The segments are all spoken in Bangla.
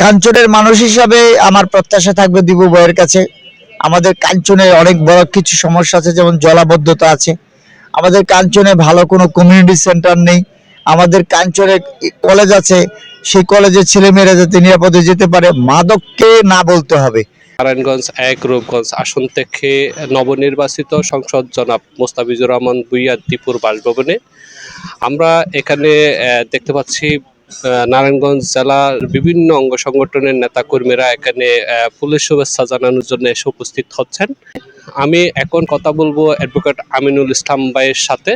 কাঞ্চনের মানুষ হিসাবে আমার প্রত্যাশা থাকবে দিবু ভাইয়ের কাছে। আমাদের কাঞ্চনে অনেক বড় কিছু সমস্যা আছে, যেমন জলাবদ্ধতা আছে। আমাদের কাঞ্চনে ভালো কোনো কমিউনিটি সেন্টার নেই। আমাদের কাঞ্চনে কলেজ আছে, সেই কলেজের ছেলেমেয়েরা যাতে নিরাপদে যেতে পারে। মাদককে না বলতে হবে। নারায়ণগঞ্জ ১ রূপগঞ্জ আসন থেকে নবনির্বাচিত সংসদ জনাব মোস্তাফিজুর রহমান ভূঁইয়া দীপুর বাসভবনে আমরা এখানে দেখতে পাচ্ছি নারায়ণগঞ্জ জেলার বিভিন্ন অঙ্গ সংগঠনের নেতাকর্মীরা এখানে পুলিশ শুভেচ্ছা জানানোর জন্য এসে উপস্থিত হচ্ছেন। আমি এখন কথা বলবো অ্যাডভোকেট আমিনুল ইসলাম ভাইয়ের সাথে।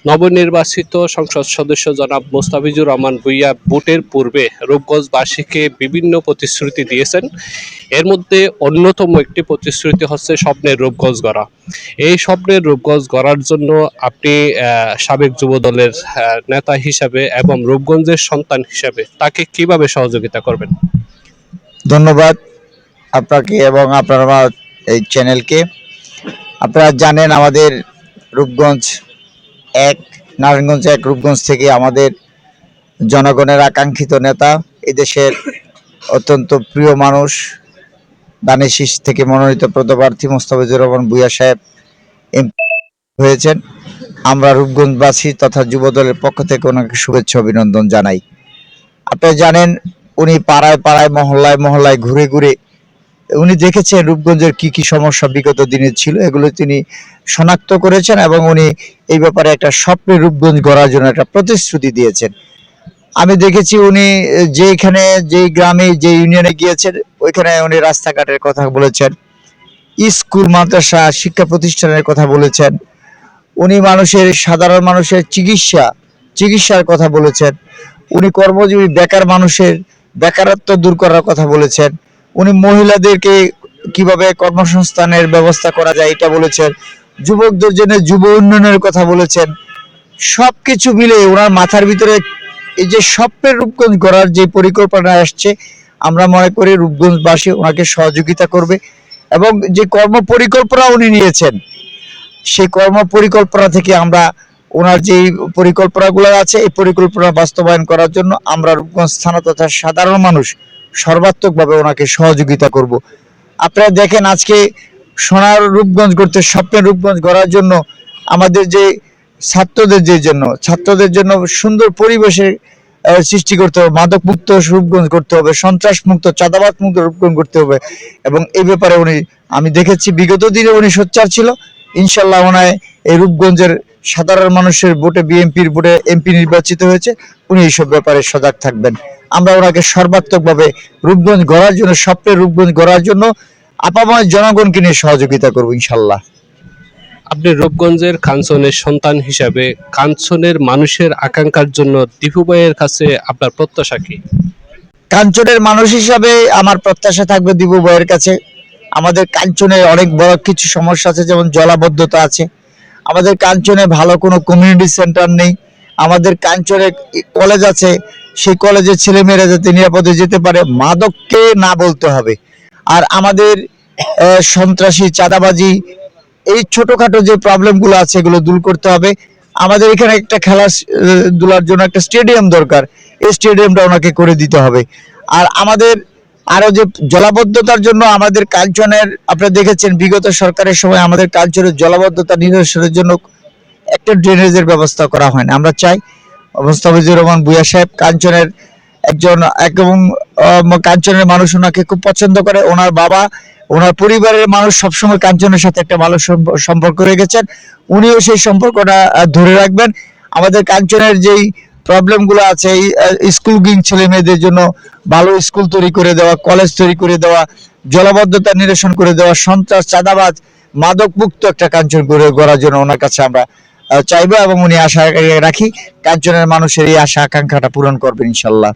নবনির্বাচিত সংসদ সদস্য জনাব মোস্তাফিজুর রহমান ভূঁইয়া ভোটের পূর্বে রূপগঞ্জবাসীকে বিভিন্ন প্রতিশ্রুতি দিয়েছেন। এর মধ্যে অন্যতম একটি প্রতিশ্রুতি হচ্ছে স্বপ্নের রূপগঞ্জ গড়া। এই স্বপ্নের রূপগঞ্জ গড়ার জন্য আপনি সাবেক যুব দলের নেতা হিসাবে এবং রূপগঞ্জের সন্তান হিসাবে তাকে কিভাবে সহযোগিতা করবেন? ধন্যবাদ আপনাকে এবং আপনার এই চ্যানেলকে। আপনারা জানেন আমাদের রূপগঞ্জ এক, নারায়ণগঞ্জ ১ রূপগঞ্জ থেকে আমাদের জনগণের আকাঙ্ক্ষিত নেতা, এদেশের অত্যন্ত প্রিয় মানুষ, দানের শীষ থেকে মনোনীত পদপ্রার্থী মোস্তাফিজুর রহমান ভূঁইয়া সাহেব এমপি হয়েছেন। আমরা রূপগঞ্জবাসী তথা যুব দলের পক্ষ থেকে ওনাকে শুভেচ্ছা অভিনন্দন জানাই। আপনারা জানেন উনি পাড়ায় পাড়ায় মহল্লায় মহল্লায় ঘুরে ঘুরে উনি দেখেছেন রূপগঞ্জের কি কি সমস্যা বিগত দিনে ছিল, এগুলো তিনি শনাক্ত করেছেন এবং উনি এই ব্যাপারে একটা স্বপ্নের রূপগঞ্জ গড়ার জন্য একটা প্রতিশ্রুতি দিয়েছেন। আমি দেখেছি উনি যেখানে যে গ্রামে যে ইউনিয়নে গিয়েছেন ওইখানে উনি রাস্তাঘাটের কথা বলেছেন, স্কুল মাদ্রাসা শিক্ষা প্রতিষ্ঠানের কথা বলেছেন। উনি মানুষের সাধারণ মানুষের চিকিৎসার কথা বলেছেন। উনি কর্মজীবী বেকার মানুষের বেকারত্ব দূর করার কথা বলেছেন। উনি মহিলাদেরকে কিভাবে কর্মসংস্থানের ব্যবস্থা করা যায় এটা বলেছেন। যুবকদের জন্য যুব উন্নয়নের কথা বলেছেন। সবকিছু মিলে ওনার মাথার ভিতরে এই যে স্বপ্নের রূপগঞ্জ গড়ার যে পরিকল্পনা আসছে, আমরা মনে করি রূপগঞ্জবাসী ওনাকে সহযোগিতা করবে এবং যে কর্ম পরিকল্পনা উনি নিয়েছেন সেই কর্ম পরিকল্পনা থেকে আমরা ওনার যে পরিকল্পনাগুলো আছে এই পরিকল্পনা বাস্তবায়ন করার জন্য আমরা রূপগঞ্জ থানা তথা সাধারণ মানুষ সর্বাত্মকভাবে ওনাকে সহযোগিতা করব। আপনারা দেখেন আজকে সোনার রূপগঞ্জ করতে, স্বপ্নের রূপগঞ্জ গড়ার জন্য আমাদের যে ছাত্রদের জন্য সুন্দর পরিবেশের সৃষ্টি করতে হবে, মাদক মুক্ত রূপগঞ্জ করতে হবে, সন্ত্রাস মুক্ত চাঁদাবাদ মুক্ত রূপগঞ্জ করতে হবে। এবং এই ব্যাপারে আমি দেখেছি বিগত দিনে উনি সোচ্চার ছিল। ইনশাল্লাহ ওনায় এই রূপগঞ্জের সাধারণ মানুষের ভোটে বিএনপির ভোটে এমপি নির্বাচিত হয়েছে, উনি এইসব ব্যাপারে সজাগ থাকবেন। আমরা ওনাকে সর্বাত্মকভাবে রূপগঞ্জ গড়ার জন্য, স্বপ্নের রূপগঞ্জ গড়ার জন্য আপাময় জনগণকে নিয়ে সহযোগিতা করবো ইনশাল্লাহ। আপনি রূপগঞ্জের কাঞ্চনের সন্তান হিসাবে কাঞ্চনের মানুষের আকাঙ্ক্ষার জন্য দীপু ভাইয়ের কাছে আপনার প্রত্যাশা কি? কাঞ্চনের মানুষ হিসাবে আমার প্রত্যাশা থাকবে দিবু ভাইয়ের কাছে। আমাদের কাঞ্চনে অনেক বড় কিছু সমস্যা আছে, যেমন জলাবদ্ধতা আছে। আমাদের কাঞ্চনে ভালো কোনো কমিউনিটি সেন্টার নেই। আমাদের কাঞ্চনে কলেজ আছে, সেই কলেজের ছেলেমেয়েরা যাতে নিরাপদে যেতে পারে। মাদককে না বলতে হবে। আর আমাদের সন্ত্রাসী চাঁদাবাজি এই ছোটখাটো যে প্রবলেমগুলো আছে এগুলো দূর করতে হবে। আমাদের এখানে একটা খেলাধুলার জন্য একটা স্টেডিয়াম দরকার, এই স্টেডিয়ামটা ওনাকে করে দিতে হবে। আর আমাদের আরো যে জলাবদ্ধতার জন্য আমাদের কাঞ্চনের, আপনারা দেখেছেন বিগত সরকারের সময় আমাদের কাঞ্চনের জলাবদ্ধতা নিরসনের জন্য একটা ড্রেনেজের ব্যবস্থা করা হয় না। আমরা চাই মোস্তাফিজুর রহমান ভূঁইয়া সাহেব কাঞ্চনের একজন, এবং কাঞ্চনের মানুষ ওনাকে খুব পছন্দ করে। ওনার বাবা, ওনার পরিবারের মানুষ সবসময় কাঞ্চনের সাথে একটা ভালো সম্পর্ক রেখেছেন, উনিও সেই সম্পর্কটা ধরে রাখবেন। আমাদের কাঞ্চনের যেই প্রবলেমগুলো আছে, এই স্কুল গিং ছেলে মেয়েদের জন্য ভালো স্কুল তৈরি করে দেওয়া, কলেজ তৈরি করে দেওয়া, জলাবদ্ধতা নিরসন করে দেওয়া, সন্ত্রাস চাঁদাবাজ মাদক মুক্ত একটা কাঞ্চন গড়ার জন্য ওনার কাছে আমরা চাইবো এবং উনি আশা রাখি কাঞ্চনের মানুষের এই আশা আকাঙ্ক্ষাটা পূরণ করবেন ইনশাল্লাহ।